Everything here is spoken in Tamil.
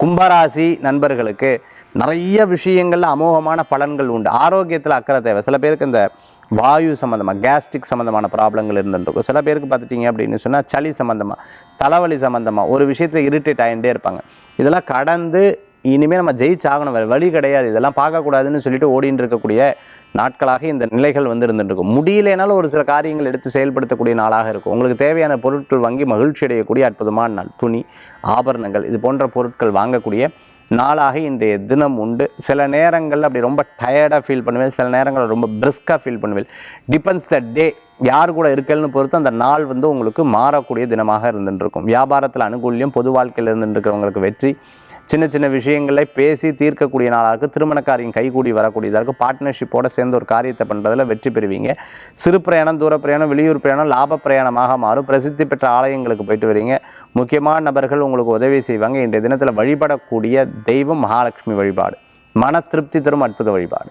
கும்பராசி நண்பர்களுக்கு நிறைய விஷயங்கள்ல அமோகமான பலன்கள் உண்டு. ஆரோக்கியத்தில் அக்கறை தேவை. சில பேருக்கு இந்த வாயு சம்மந்தமாக கேஸ்ட்ரிக் சம்மந்தமான ப்ராப்ளங்கள் இருந்துருக்கும். சில பேருக்கு பார்த்துட்டிங்க அப்படின்னு சொன்னால் சளி சம்மந்தமாக, தலைவலி சம்மந்தமாக ஒரு விஷயத்தில் இரிட்டேட் ஆகிட்டே இருப்பாங்க. இதெல்லாம் கடந்து இனிமேல் நம்ம ஜெயிச்சாகணும், வேறு வழி கிடையாது, இதெல்லாம் பார்க்கக்கூடாதுன்னு சொல்லிட்டு ஓடின்னு இருக்கக்கூடிய நாட்களாக இந்த நிலைகள் வந்து இருந்துருக்கும். முடியலைனாலும் ஒரு சில காரியங்கள் எடுத்து செயல்படுத்தக்கூடிய நாளாக இருக்கும். உங்களுக்கு தேவையான பொருட்கள் வாங்கி மகிழ்ச்சி அடையக்கூடிய அற்புதமான நாள். துணி, ஆபரணங்கள் இது போன்ற பொருட்கள் வாங்கக்கூடிய நாளாக இன்றைய தினம் உண்டு. சில நேரங்களில் அப்படி ரொம்ப டயர்டாக ஃபீல் பண்ணுவேன், சில நேரங்களில் ரொம்ப பிரிஸ்காக ஃபீல் பண்ணுவேன். டிபெண்ட்ஸ் த டே, யார் கூட இருக்கல்னு பொறுத்து அந்த நாள் வந்து உங்களுக்கு மாறக்கூடிய தினமாக இருந்துருக்கும். வியாபாரத்தில் அனுகூல்யம், பொது வாழ்க்கையில் இருந்துருக்கிறவங்களுக்கு வெற்றி, சின்ன சின்ன விஷயங்களை பேசி தீர்க்கக்கூடிய நாளாக இருக்குது. திருமண காரியம் கைகூடி வரக்கூடியதாக இருக்குது. பார்ட்னர்ஷிப்போடு சேர்ந்து ஒரு காரியத்தை பண்ணுறதில் வெற்றி பெறுவீங்க. சிறு பிரயாணம், தூர பிரயாணம், வெளியூர் பிரயாணம் லாப பிரயாணமாக மாறும். பிரசித்தி பெற்ற ஆலயங்களுக்கு போயிட்டு வரீங்க. முக்கியமான நபர்கள் உங்களுக்கு உதவி செய்வாங்க. இன்றைய தினத்தில் வழிபடக்கூடிய தெய்வம் மகாலட்சுமி வழிபாடு. மன திருப்தி தரும் அற்புத வழிபாடு.